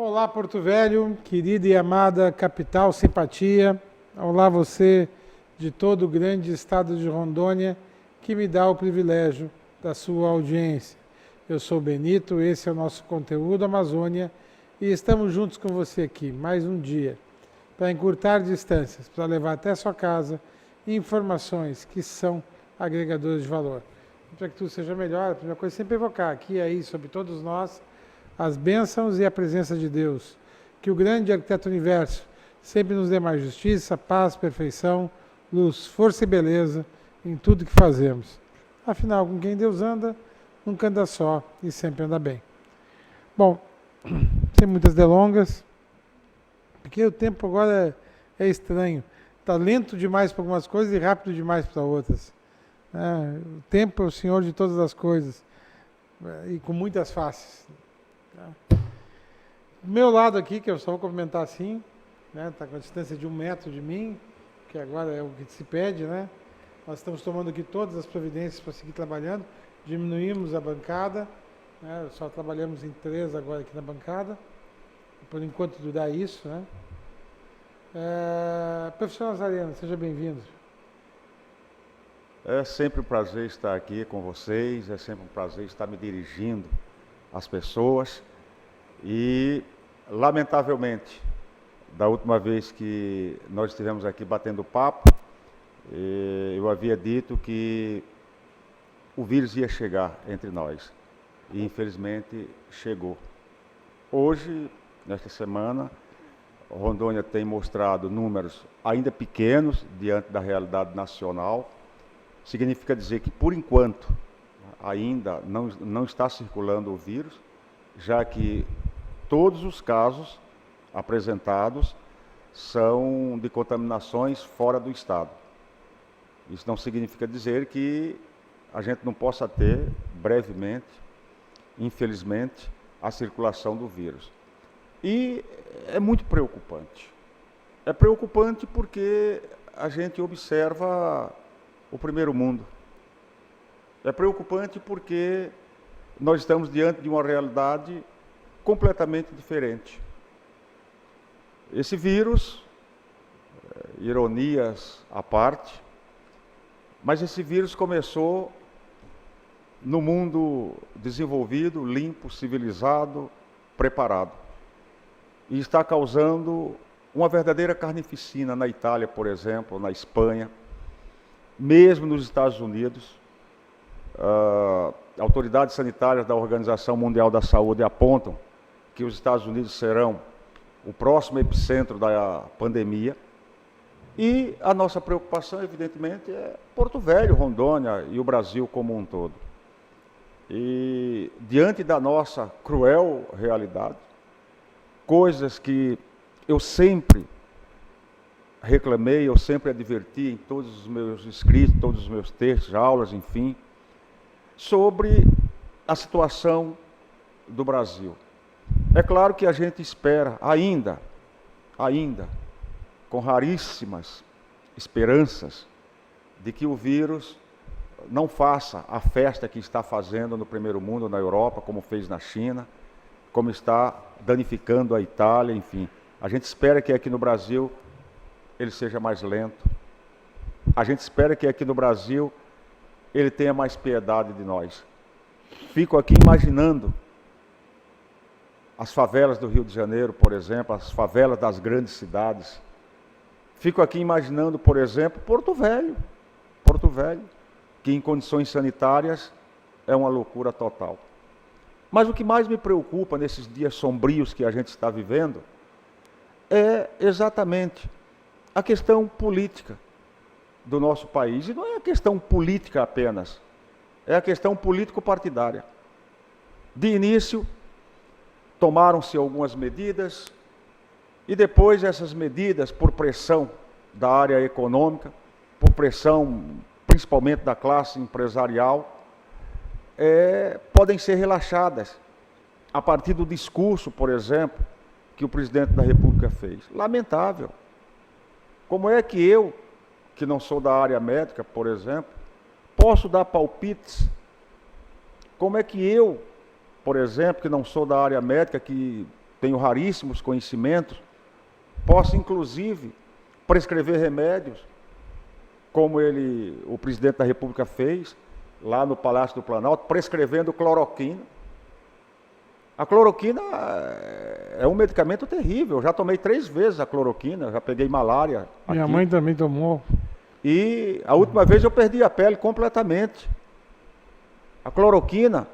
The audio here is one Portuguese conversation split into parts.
Olá, Porto Velho, querida e amada capital simpatia. Olá, você de todo o grande estado de Rondônia, que me dá o privilégio da sua audiência. Eu sou Benito, esse é o nosso conteúdo Amazônia e estamos juntos com você aqui, mais um dia, para encurtar distâncias, para levar até sua casa informações que são agregadores de valor. Para que tudo seja melhor, a primeira coisa é sempre evocar aqui e aí sobre todos nós as bênçãos e a presença de Deus. Que o grande arquiteto universo sempre nos dê mais justiça, paz, perfeição, luz, força e beleza em tudo que fazemos. Afinal, com quem Deus anda, nunca anda só e sempre anda bem. Bom, sem muitas delongas, porque o tempo agora é estranho. Está lento demais para algumas coisas e rápido demais para outras. O tempo é o Senhor de todas as coisas e com muitas faces. Do meu lado aqui, que eu só vou comentar assim, está com a distância de 1 metro de mim, que agora é o que se pede, Nós estamos tomando aqui todas as providências para seguir trabalhando, diminuímos a bancada, só trabalhamos em 3 agora aqui na bancada, por enquanto durar isso, Professor Nazareno, seja bem-vindo. É sempre um prazer estar aqui com vocês, é sempre um prazer estar me dirigindo às pessoas e, lamentavelmente, da última vez que nós estivemos aqui batendo papo, eu havia dito que o vírus ia chegar entre nós e, infelizmente, chegou. Hoje, nesta semana, Rondônia tem mostrado números ainda pequenos diante da realidade nacional. Significa dizer que, por enquanto, ainda não está circulando o vírus, já que todos os casos apresentados são de contaminações fora do estado. Isso não significa dizer que a gente não possa ter, brevemente, infelizmente, a circulação do vírus. E é muito preocupante. É preocupante porque a gente observa o primeiro mundo. É preocupante porque nós estamos diante de uma realidade completamente diferente. Esse vírus, ironias à parte, mas esse vírus começou no mundo desenvolvido, limpo, civilizado, preparado. E está causando uma verdadeira carnificina na Itália, por exemplo, na Espanha, mesmo nos Estados Unidos. Autoridades sanitárias da Organização Mundial da Saúde apontam que os Estados Unidos serão o próximo epicentro da pandemia. E a nossa preocupação, evidentemente, é Porto Velho, Rondônia e o Brasil como um todo. E diante da nossa cruel realidade, coisas que eu sempre reclamei, eu sempre adverti em todos os meus escritos, todos os meus textos, aulas, enfim, sobre a situação do Brasil. É claro que a gente espera ainda, com raríssimas esperanças, de que o vírus não faça a festa que está fazendo no primeiro mundo, na Europa, como fez na China, como está danificando a Itália, enfim. A gente espera que aqui no Brasil ele seja mais lento. A gente espera que aqui no Brasil ele tenha mais piedade de nós. Fico aqui imaginando as favelas do Rio de Janeiro, por exemplo, as favelas das grandes cidades. Fico aqui imaginando, por exemplo, Porto Velho, que em condições sanitárias é uma loucura total. Mas o que mais me preocupa nesses dias sombrios que a gente está vivendo é exatamente a questão política do nosso país. E não é a questão política apenas, é a questão político-partidária. De início, tomaram-se algumas medidas e depois essas medidas, por pressão da área econômica, por pressão principalmente da classe empresarial, podem ser relaxadas a partir do discurso, por exemplo, que o presidente da República fez. Lamentável. Como é que eu, que não sou da área médica, por exemplo, posso dar palpites? Como é que eu, por exemplo, que não sou da área médica, que tenho raríssimos conhecimentos, possa inclusive prescrever remédios, como o presidente da República fez, lá no Palácio do Planalto, prescrevendo cloroquina. A cloroquina é um medicamento terrível. Eu já tomei 3 vezes a cloroquina, já peguei malária. Minha mãe também tomou. E a última vez eu perdi a pele completamente. A cloroquina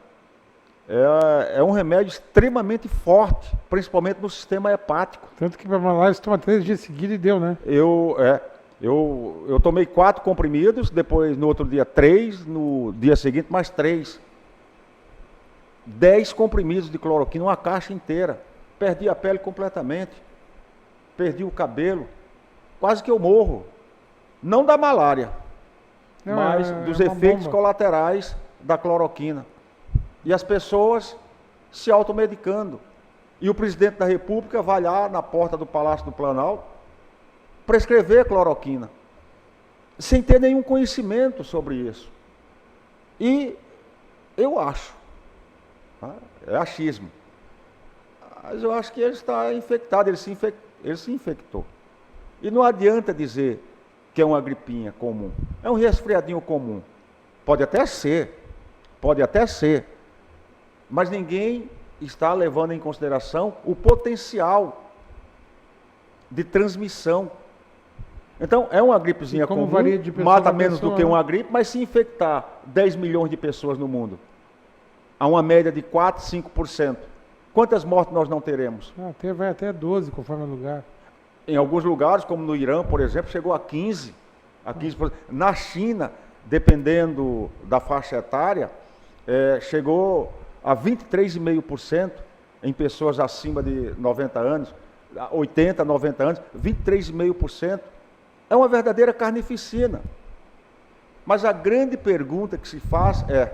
é um remédio extremamente forte, principalmente no sistema hepático. Tanto que para malária você toma 3 dias seguidos e deu, né? Eu tomei 4 comprimidos, depois no outro dia 3, no dia seguinte mais 3. 10 comprimidos de cloroquina, uma caixa inteira. Perdi a pele completamente. Perdi o cabelo. Quase que eu morro. Não da malária, mas dos efeitos colaterais da cloroquina. E as pessoas se automedicando. E o presidente da República vai lá na porta do Palácio do Planalto prescrever cloroquina, sem ter nenhum conhecimento sobre isso. E eu acho, é achismo, mas eu acho que ele está infectado, ele se infectou. E não adianta dizer que é uma gripinha comum, é um resfriadinho comum. Pode até ser, mas ninguém está levando em consideração o potencial de transmissão. Então, é uma gripezinha comum, mata menos do que uma gripe, mas se infectar 10 milhões de pessoas no mundo, a uma média de 4, 5%, quantas mortes nós não teremos? Vai até 12, conforme o lugar. Em alguns lugares, como no Irã, por exemplo, chegou a 15%. Na China, dependendo da faixa etária, chegou a 23,5% em pessoas acima de 90 anos, 80, 90 anos, 23,5%. É uma verdadeira carnificina. Mas a grande pergunta que se faz é: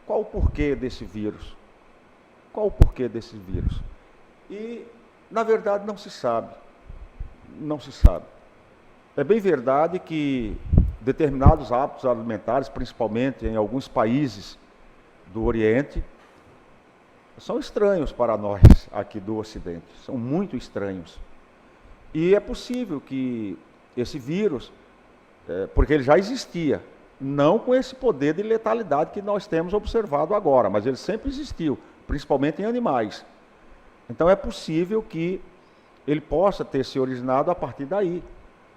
qual o porquê desse vírus? Qual o porquê desse vírus? E, na verdade, não se sabe. Não se sabe. É bem verdade que determinados hábitos alimentares, principalmente em alguns países do Oriente, são estranhos para nós aqui do Ocidente. São muito estranhos. E é possível que esse vírus, porque ele já existia, não com esse poder de letalidade que nós temos observado agora, mas ele sempre existiu, principalmente em animais. Então é possível que ele possa ter se originado a partir daí,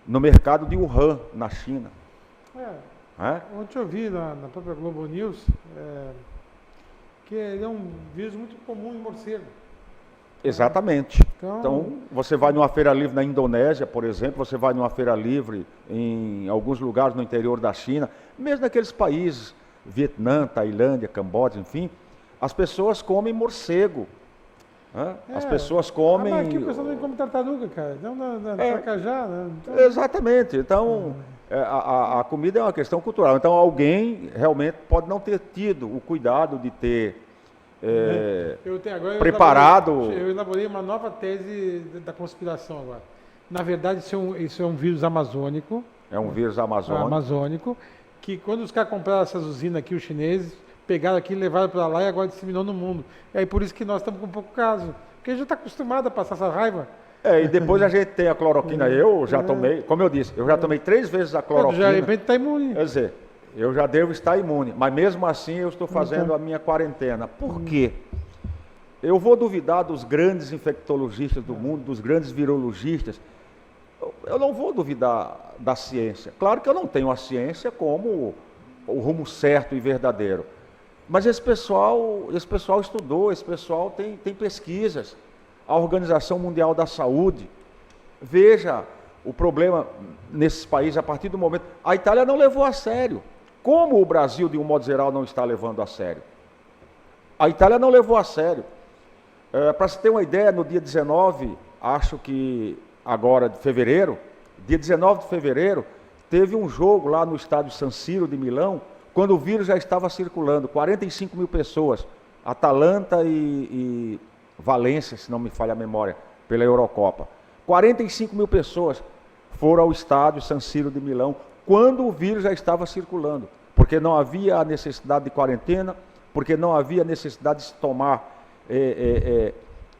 no mercado de Wuhan, na China. Ontem eu vi na própria Globo News que ele é um vírus muito comum em morcego. Exatamente. Então, você vai numa feira livre na Indonésia, por exemplo, você vai numa feira livre em alguns lugares no interior da China, mesmo naqueles países, Vietnã, Tailândia, Camboja, enfim, as pessoas comem morcego. As pessoas comem... Mas aqui o pessoal não come tartaruga, cara. Não na Tracajá, né? Então... Exatamente. Então, a comida é uma questão cultural. Então, alguém realmente pode não ter tido o cuidado de ter preparado... Eu elaborei uma nova tese da conspiração agora. Na verdade, isso é um vírus amazônico. É um vírus amazônico. Que quando os caras compraram essas usinas aqui, os chineses, pegaram aqui, levaram para lá e agora disseminou no mundo. É por isso que nós estamos com pouco caso. Porque a gente já está acostumado a passar essa raiva. E depois a gente tem a cloroquina. Eu já tomei, como eu disse, eu já tomei 3 vezes a cloroquina. Já de repente está imune. Quer dizer, eu já devo estar imune, mas mesmo assim eu estou fazendo a minha quarentena. Por quê? Eu vou duvidar dos grandes infectologistas do mundo, dos grandes virologistas. Eu não vou duvidar da ciência. Claro que eu não tenho a ciência como o rumo certo e verdadeiro. Mas esse pessoal estudou, esse pessoal tem pesquisas. A Organização Mundial da Saúde. Veja o problema nesses países a partir do momento... A Itália não levou a sério. Como o Brasil, de um modo geral, não está levando a sério? A Itália não levou a sério. Para se ter uma ideia, no dia 19, acho que agora de fevereiro, dia 19 de fevereiro, teve um jogo lá no estádio San Siro de Milão, quando o vírus já estava circulando, 45 mil pessoas, Atalanta e Valência, se não me falha a memória, pela Eurocopa. 45 mil pessoas foram ao estádio San Siro de Milão, quando o vírus já estava circulando, porque não havia a necessidade de quarentena, porque não havia necessidade de se tomar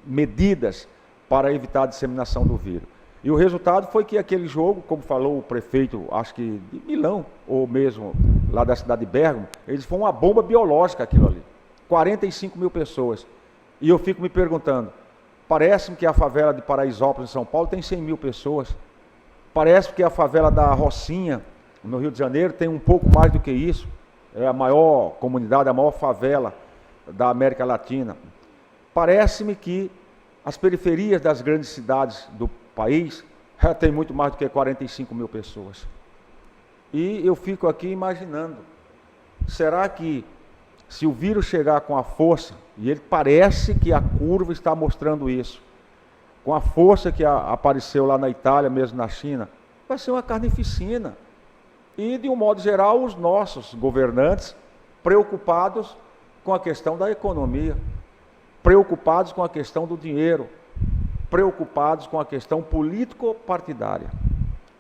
medidas para evitar a disseminação do vírus. E o resultado foi que aquele jogo, como falou o prefeito, acho que de Milão, ou mesmo lá da cidade de Bérgamo, eles foi uma bomba biológica aquilo ali. 45 mil pessoas. E eu fico me perguntando, parece-me que a favela de Paraisópolis, em São Paulo, tem 100 mil pessoas. Parece que a favela da Rocinha, no Rio de Janeiro, tem um pouco mais do que isso. É a maior comunidade, a maior favela da América Latina. Parece-me que as periferias das grandes cidades do país já tem muito mais do que 45 mil pessoas. E eu fico aqui imaginando, será que se o vírus chegar com a força, e ele parece que a curva está mostrando isso, com a força que apareceu lá na Itália, mesmo na China, vai ser uma carnificina. E, de um modo geral, os nossos governantes preocupados com a questão da economia, preocupados com a questão do dinheiro, preocupados com a questão político-partidária.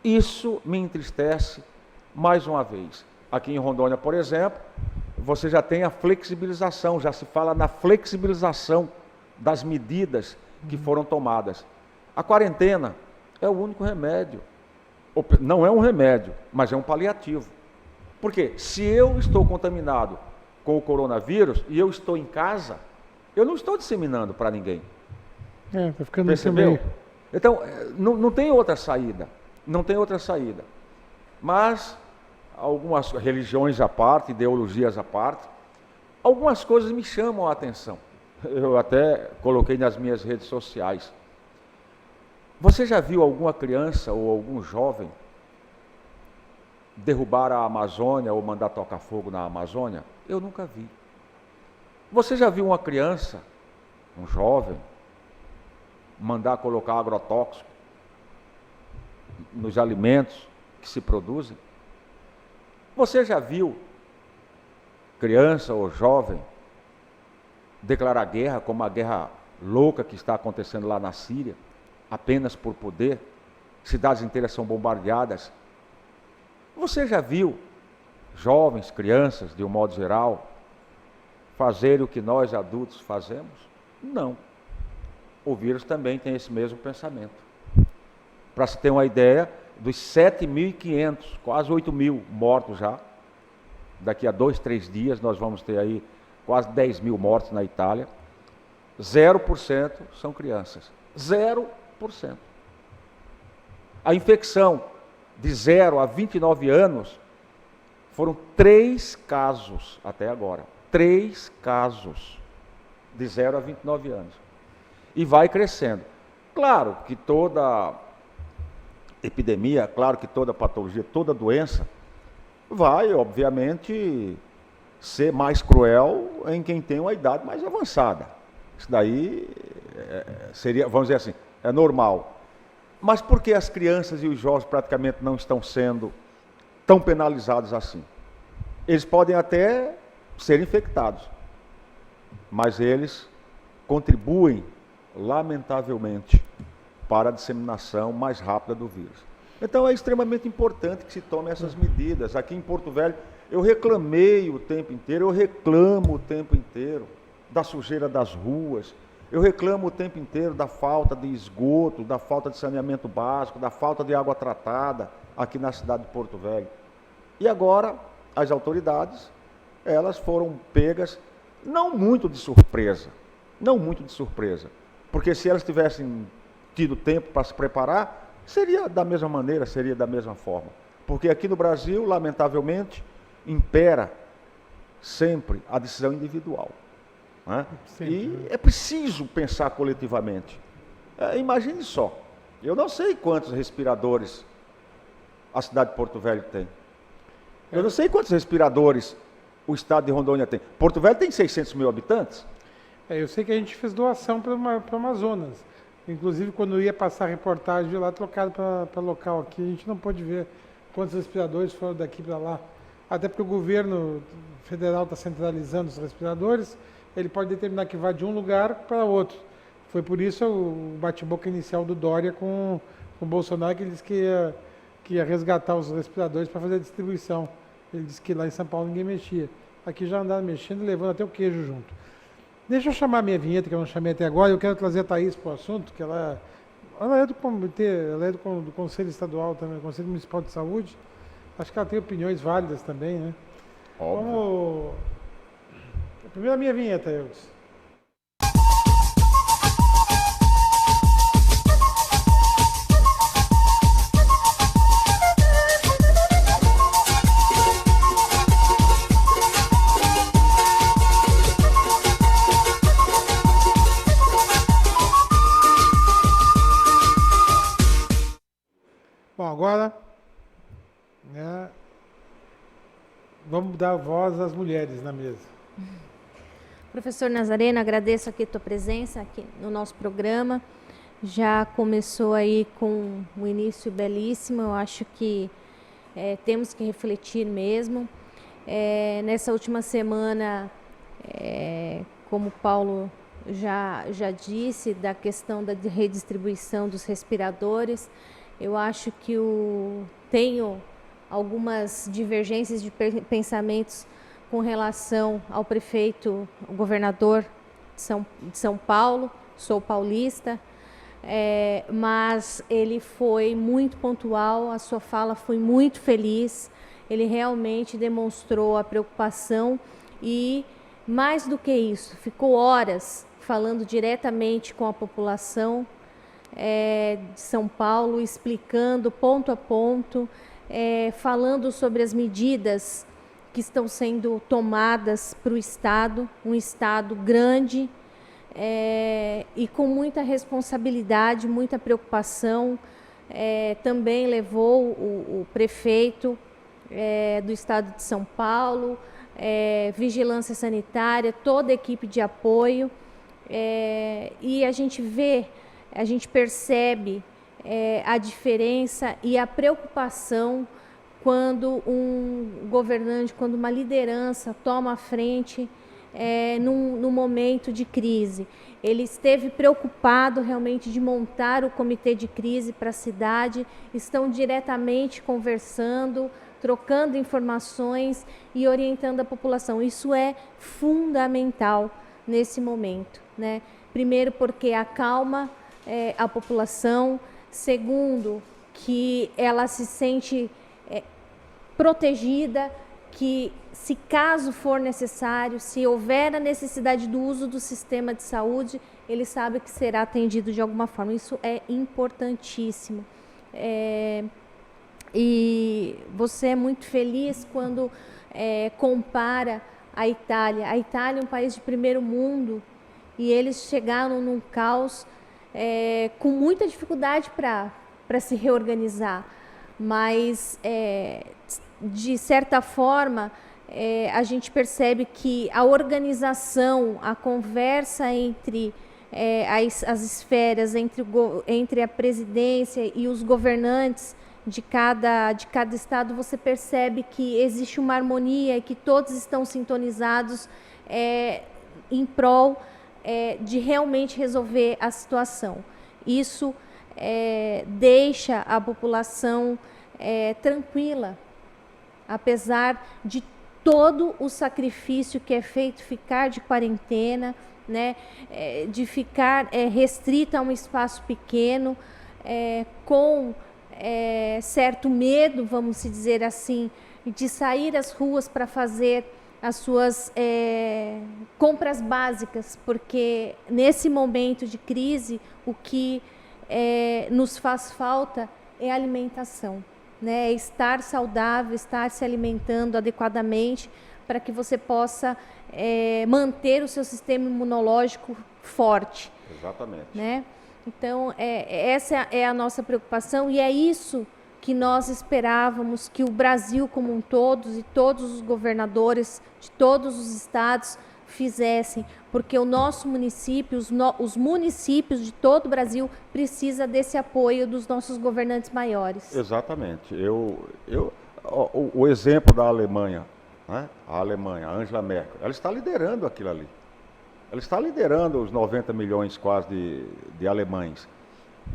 Isso me entristece mais uma vez. Aqui em Rondônia, por exemplo, você já tem a flexibilização, já se fala na flexibilização das medidas que foram tomadas. A quarentena é o único remédio. Não é um remédio, mas é um paliativo. Porque se eu estou contaminado com o coronavírus e eu estou em casa, eu não estou disseminando para ninguém. Tá ficando percebeu? Então, não tem outra saída. Não tem outra saída. Mas, algumas religiões à parte, ideologias à parte, algumas coisas me chamam a atenção. Eu até coloquei nas minhas redes sociais. Você já viu alguma criança ou algum jovem derrubar a Amazônia ou mandar tocar fogo na Amazônia? Eu nunca vi. Você já viu uma criança, um jovem, mandar colocar agrotóxico nos alimentos que se produzem? Você já viu criança ou jovem declarar guerra, como a guerra louca que está acontecendo lá na Síria, apenas por poder? Cidades inteiras são bombardeadas. Você já viu jovens, crianças, de um modo geral, fazerem o que nós adultos fazemos? Não. O vírus também tem esse mesmo pensamento. Para se ter uma ideia, dos 7.500, quase 8.000 mortos já, daqui a 2, 3 dias nós vamos ter aí quase 10.000 mortos na Itália, 0% são crianças. 0%. A infecção de 0 a 29 anos foram 3 casos até agora. 3 casos de 0 a 29 anos. E vai crescendo. Claro que toda epidemia, claro que toda patologia, toda doença, vai, obviamente, ser mais cruel em quem tem uma idade mais avançada. Isso daí seria, vamos dizer assim, é normal. Mas por que as crianças e os jovens praticamente não estão sendo tão penalizados assim? Eles podem até ser infectados, mas eles contribuem, lamentavelmente, para a disseminação mais rápida do vírus. Então é extremamente importante que se tome essas medidas. Aqui em Porto Velho, eu reclamei o tempo inteiro, eu reclamo o tempo inteiro da sujeira das ruas, eu reclamo o tempo inteiro da falta de esgoto, da falta de saneamento básico, da falta de água tratada aqui na cidade de Porto Velho. E agora, as autoridades, elas foram pegas, não muito de surpresa, porque se elas tivessem tido tempo para se preparar, seria da mesma maneira, seria da mesma forma. Porque aqui no Brasil, lamentavelmente, impera sempre a decisão individual. Né? E é preciso pensar coletivamente. Imagine só, eu não sei quantos respiradores a cidade de Porto Velho tem. Eu não sei quantos respiradores o estado de Rondônia tem. Porto Velho tem 600 mil habitantes? Eu sei que a gente fez doação para o Amazonas. Inclusive, quando ia passar a reportagem de lá, trocado para local aqui, a gente não pôde ver quantos respiradores foram daqui para lá. Até porque o governo federal está centralizando os respiradores, ele pode determinar que vá de um lugar para outro. Foi por isso o bate-boca inicial do Dória com o Bolsonaro, que ele disse que ia resgatar os respiradores para fazer a distribuição. Ele disse que lá em São Paulo ninguém mexia. Aqui já andaram mexendo e levando até o queijo junto. Deixa eu chamar a minha vinheta, que eu não chamei até agora. Eu quero trazer a Thaís para o assunto, que ela é do comitê, ela é do Conselho Estadual também, do Conselho Municipal de Saúde. Acho que ela tem opiniões válidas também, né? Óbvio. Primeiro a minha vinheta, Eudes. Bom, agora vamos dar voz às mulheres na mesa. Professor Nazareno, agradeço aqui a tua presença aqui no nosso programa. Já começou aí com um início belíssimo, eu acho que temos que refletir mesmo. Nessa última semana, como o Paulo já disse, da questão da redistribuição dos respiradores, eu acho que tenho algumas divergências de pensamentos com relação ao prefeito, o governador de São Paulo. Sou paulista, mas ele foi muito pontual, a sua fala foi muito feliz, ele realmente demonstrou a preocupação e, mais do que isso, ficou horas falando diretamente com a população de São Paulo, explicando ponto a ponto, falando sobre as medidas que estão sendo tomadas para o Estado, um Estado grande e com muita responsabilidade, muita preocupação. Também levou o prefeito do Estado de São Paulo, vigilância sanitária, toda a equipe de apoio, e a gente percebe a diferença e a preocupação quando um governante, quando uma liderança toma a frente num momento de crise. Ele esteve preocupado realmente de montar o comitê de crise para a cidade, estão diretamente conversando, trocando informações e orientando a população. Isso é fundamental nesse momento, né? Primeiro, porque acalma a população. Segundo, que ela se sente protegida, que se caso for necessário, se houver a necessidade do uso do sistema de saúde, ele sabe que será atendido de alguma forma. Isso é importantíssimo. E você é muito feliz quando compara a Itália. A Itália é um país de primeiro mundo e eles chegaram num caos com muita dificuldade para se reorganizar, mas de certa forma a gente percebe que a organização, a conversa entre as esferas, entre a presidência e os governantes de cada estado, você percebe que existe uma harmonia e que todos estão sintonizados em prol de realmente resolver a situação. Isso deixa a população tranquila, apesar de todo o sacrifício que é feito, ficar de quarentena, né, de ficar restrita a um espaço pequeno, com certo medo, vamos se dizer assim, de sair às ruas para fazer as suas compras básicas, porque nesse momento de crise o que nos faz falta é alimentação, né? É estar saudável, estar se alimentando adequadamente para que você possa manter o seu sistema imunológico forte. Exatamente. Né? Então, essa é a nossa preocupação e é isso que nós esperávamos que o Brasil como um todo e todos os governadores de todos os estados fizessem, porque o nosso município, os municípios de todo o Brasil precisa desse apoio dos nossos governantes maiores. Exatamente. O exemplo da Alemanha, né? A Alemanha, a Angela Merkel, ela está liderando aquilo ali. Ela está liderando os 90 milhões quase de alemães.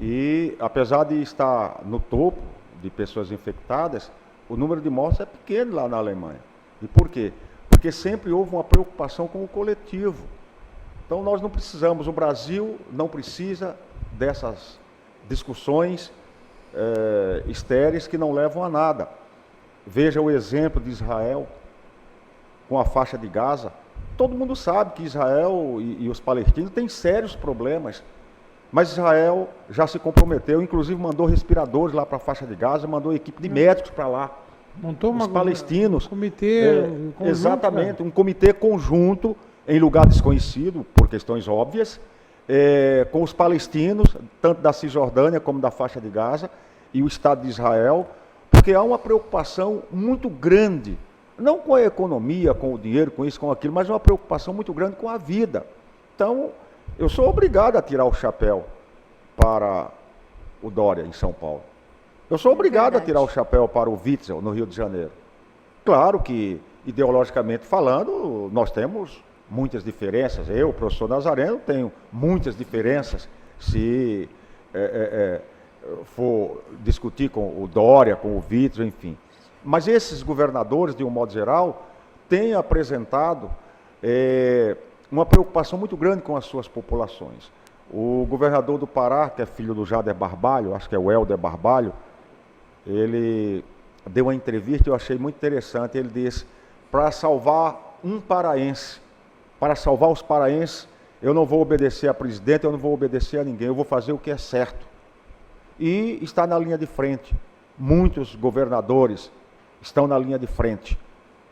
E apesar de estar no topo de pessoas infectadas, o número de mortes é pequeno lá na Alemanha. E por quê? Porque sempre houve uma preocupação com o coletivo. Então nós não precisamos, o Brasil não precisa dessas discussões estéreis que não levam a nada. Veja o exemplo de Israel com a faixa de Gaza. Todo mundo sabe que Israel e os palestinos têm sérios problemas, mas Israel já se comprometeu, inclusive mandou respiradores lá para a faixa de Gaza, mandou equipe de médicos para lá. Montou Os palestinos, um comitê conjunto, exatamente, um comitê conjunto em lugar desconhecido, por questões óbvias, com os palestinos, tanto da Cisjordânia como da faixa de Gaza, e o Estado de Israel, porque há uma preocupação muito grande, não com a economia, com o dinheiro, com isso, com aquilo, mas uma preocupação muito grande com a vida. Então, eu sou obrigado a tirar o chapéu para o Dória, em São Paulo. Eu sou obrigado a tirar o chapéu para o Witzel, no Rio de Janeiro. Claro que, ideologicamente falando, nós temos muitas diferenças. Eu, professor Nazareno, tenho muitas diferenças se for discutir com o Dória, com o Witzel, enfim. Mas esses governadores, de um modo geral, têm apresentado uma preocupação muito grande com as suas populações. O governador do Pará, que é filho do Jader Barbalho, acho que é o Helder Barbalho, ele deu uma entrevista, eu achei muito interessante. Ele disse: para salvar um paraense, para salvar os paraenses, eu não vou obedecer a presidente, eu não vou obedecer a ninguém, eu vou fazer o que é certo. E está na linha de frente. Muitos governadores estão na linha de frente,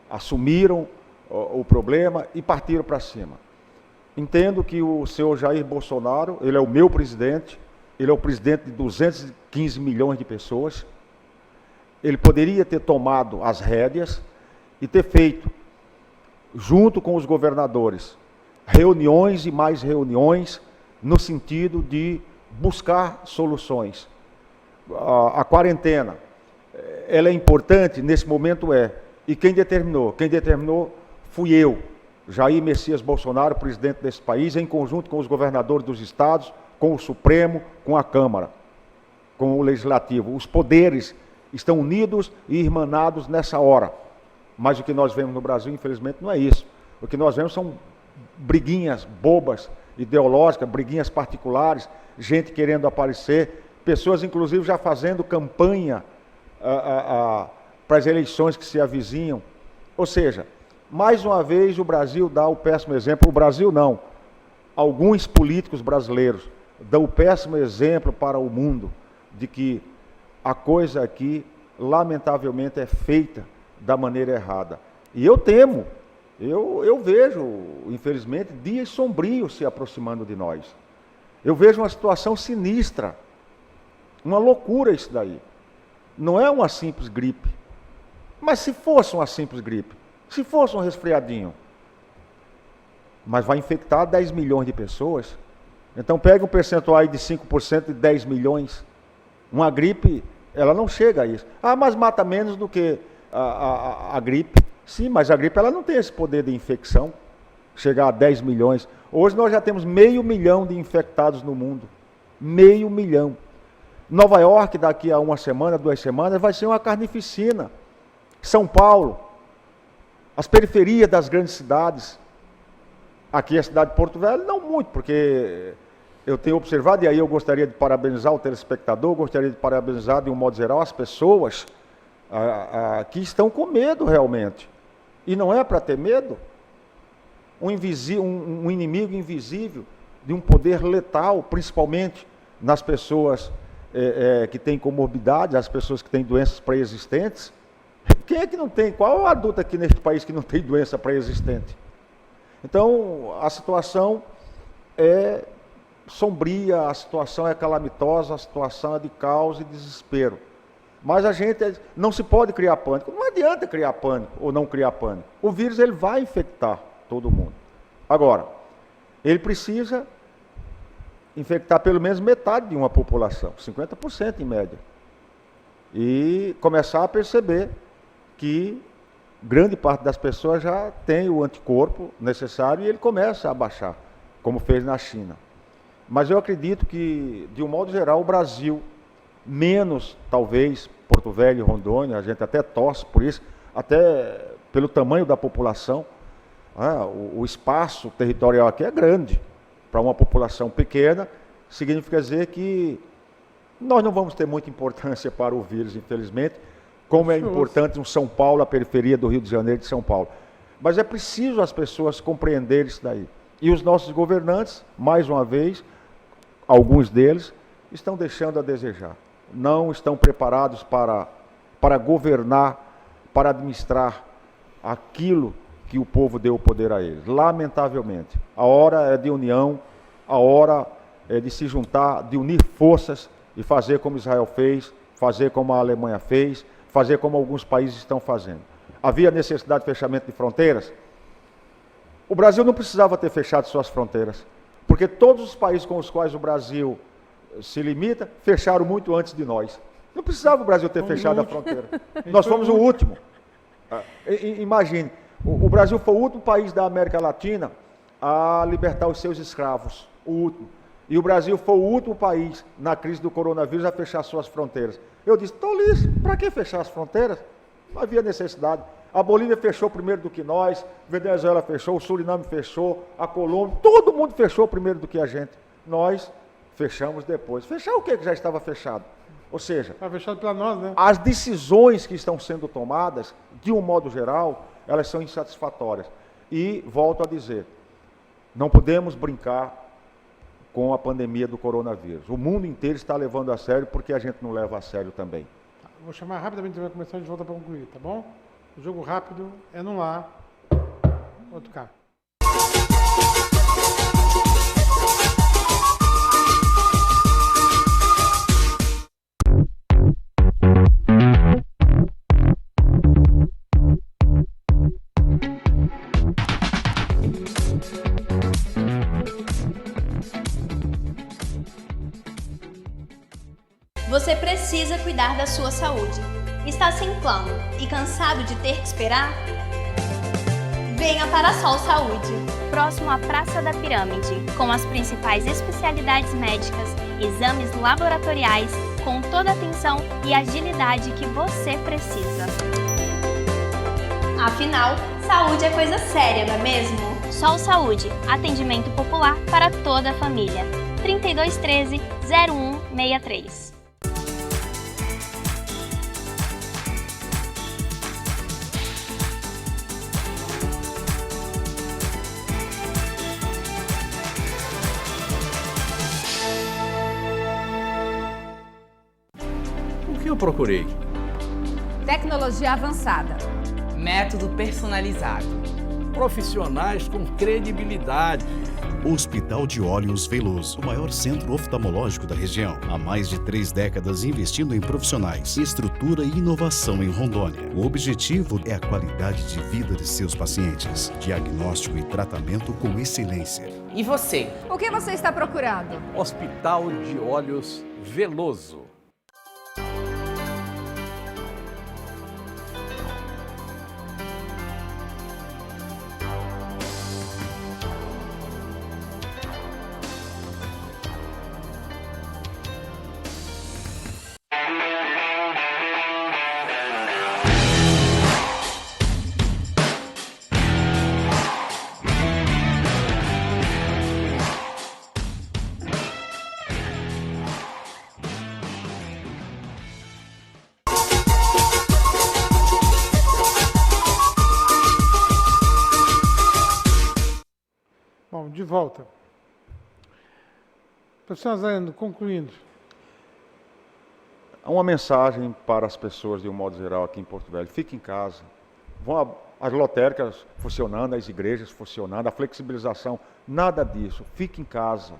assumiram o problema e partiram para cima. Entendo que o senhor Jair Bolsonaro, ele é o meu presidente, ele é o presidente de 215 milhões de pessoas, ele poderia ter tomado as rédeas e ter feito, junto com os governadores, reuniões e mais reuniões, no sentido de buscar soluções. A quarentena, ela é importante, nesse momento e quem determinou? Quem determinou fui eu, Jair Messias Bolsonaro, presidente desse país, em conjunto com os governadores dos estados, com o Supremo, com a Câmara, com o Legislativo. Os poderes estão unidos e irmanados nessa hora. Mas o que nós vemos no Brasil, infelizmente, não é isso. O que nós vemos são briguinhas bobas, ideológicas, briguinhas particulares, gente querendo aparecer, pessoas, inclusive, já fazendo campanha para as eleições que se avizinham. Ou seja, mais uma vez o Brasil dá o péssimo exemplo. O Brasil não. Alguns políticos brasileiros dão o péssimo exemplo para o mundo de que a coisa aqui, lamentavelmente, é feita da maneira errada. E eu temo, eu vejo, infelizmente, dias sombrios se aproximando de nós. Eu vejo uma situação sinistra, uma loucura isso daí. Não é uma simples gripe. Mas se fosse uma simples gripe, se fosse um resfriadinho, mas vai infectar 10 milhões de pessoas, então pega um percentual aí de 5% de 10 milhões. Uma gripe, ela não chega a isso. Ah, mas mata menos do que a gripe. Sim, mas a gripe ela não tem esse poder de infecção, chegar a 10 milhões. Hoje nós já temos 500 mil de infectados no mundo. 500 mil. Nova York, daqui a uma semana, 2 semanas, vai ser uma carnificina. São Paulo, as periferias das grandes cidades. Aqui a cidade de Porto Velho, não muito, porque eu tenho observado, e aí eu gostaria de parabenizar o telespectador, gostaria de parabenizar, de um modo geral, as pessoas que estão com medo realmente. E não é para ter medo. Um inimigo invisível, de um poder letal, principalmente nas pessoas que têm comorbidades, as pessoas que têm doenças pré-existentes. Quem é que não tem? Qual é o adulto aqui neste país que não tem doença pré-existente? Então, a situação é sombria, a situação é calamitosa, a situação é de caos e desespero. Mas a gente não se pode criar pânico. Não adianta criar pânico ou não criar pânico. O vírus ele vai infectar todo mundo. Agora, ele precisa infectar pelo menos metade de uma população, 50% em média. E começar a perceber que grande parte das pessoas já tem o anticorpo necessário e ele começa a baixar, como fez na China. Mas eu acredito que, de um modo geral, o Brasil, menos talvez Porto Velho e Rondônia, a gente até torce por isso, até pelo tamanho da população, O espaço territorial aqui é grande. Para uma população pequena, significa dizer que nós não vamos ter muita importância para o vírus, infelizmente, como é importante um São Paulo, a periferia do Rio de Janeiro de São Paulo. Mas é preciso as pessoas compreenderem isso daí. E os nossos governantes, mais uma vez, alguns deles, estão deixando a desejar. Não estão preparados para governar, para administrar aquilo que o povo deu o poder a eles. Lamentavelmente. A hora é de união, a hora é de se juntar, de unir forças e fazer como Israel fez, fazer como a Alemanha fez, fazer como alguns países estão fazendo. Havia necessidade de fechamento de fronteiras? O Brasil não precisava ter fechado suas fronteiras, porque todos os países com os quais o Brasil se limita, fecharam muito antes de nós. Não precisava o Brasil ter fechado a fronteira. Nós fomos o último. Imagine, o Brasil foi o último país da América Latina a libertar os seus escravos, o último. E o Brasil foi o último país, na crise do coronavírus, a fechar suas fronteiras. Eu disse, tolice, para que fechar as fronteiras? Não havia necessidade. A Bolívia fechou primeiro do que nós, a Venezuela fechou, o Suriname fechou, a Colômbia, todo mundo fechou primeiro do que a gente. Nós fechamos depois. Fechar o que já estava fechado? Ou seja, está fechado para nós, né? As decisões que estão sendo tomadas, de um modo geral, elas são insatisfatórias. E, volto a dizer, não podemos brincar com a pandemia do coronavírus. O mundo inteiro está levando a sério, porque a gente não leva a sério também. Vou chamar rapidamente a comissão de volta para concluir, tá bom? O jogo rápido é no lá, outro cá. Você precisa cuidar da sua saúde. Está sem plano e cansado de ter que esperar? Venha para a Sol Saúde, próximo à Praça da Pirâmide, com as principais especialidades médicas, exames laboratoriais, com toda a atenção e agilidade que você precisa. Afinal, saúde é coisa séria, não é mesmo? Sol Saúde, atendimento popular para toda a família. 3213 0163. O que eu procurei? Tecnologia avançada. Método personalizado. Profissionais com credibilidade. Hospital de Olhos Veloso, o maior centro oftalmológico da região. Há mais de 3 décadas investindo em profissionais, estrutura e inovação em Rondônia. O objetivo é a qualidade de vida de seus pacientes. Diagnóstico e tratamento com excelência. E você? O que você está procurando? Hospital de Olhos Veloso. Bom, de volta. Professor Nazareno, concluindo. Uma mensagem para as pessoas, de um modo geral, aqui em Porto Velho. Fique em casa. As lotéricas funcionando, as igrejas funcionando, a flexibilização, nada disso. Fique em casa.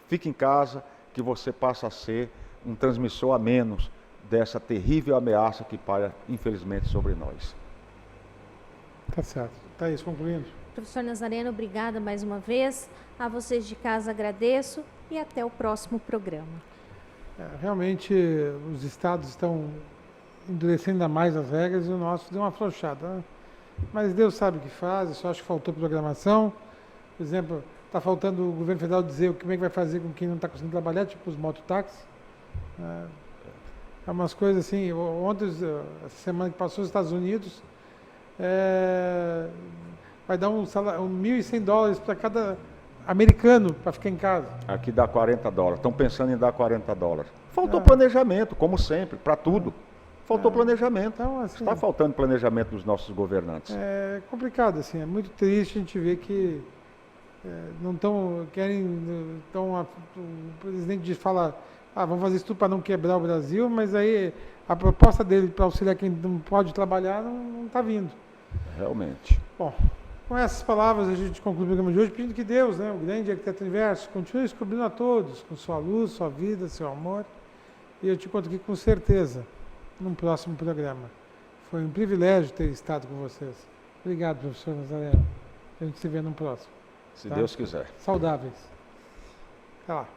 Fique em casa, que você passa a ser um transmissor a menos dessa terrível ameaça que paira, infelizmente, sobre nós. Tá certo. Thaís, concluindo. Professor Nazareno, obrigada mais uma vez. A vocês de casa agradeço e até o próximo programa. Realmente, os estados estão endurecendo ainda mais as regras e o nosso deu uma afrouxada, né? Mas Deus sabe o que faz, eu só acho que faltou programação. Por exemplo, está faltando o governo federal dizer como é que vai fazer com quem não está conseguindo trabalhar, tipo os mototáxis. É umas coisas assim. Ontem, essa semana que passou, os Estados Unidos vai dar um $1.100 para cada americano para ficar em casa. Aqui dá $40. Estão pensando em dar $40. Faltou planejamento, como sempre, para tudo. Faltou planejamento. Então, assim, Está faltando planejamento dos nossos governantes. é complicado, assim, é muito triste a gente ver que não estão querem, o presidente fala, vamos fazer isso tudo para não quebrar o Brasil, mas aí a proposta dele para auxiliar quem não pode trabalhar não está vindo. Realmente. Bom, com essas palavras a gente conclui o programa de hoje, pedindo que Deus, o grande arquiteto do universo, continue descobrindo a todos com sua luz, sua vida, seu amor. E eu te encontro aqui com certeza num próximo programa. Foi um privilégio ter estado com vocês. Obrigado, professor Nazareno. A gente se vê no próximo. Se Deus quiser. Saudáveis. Até lá.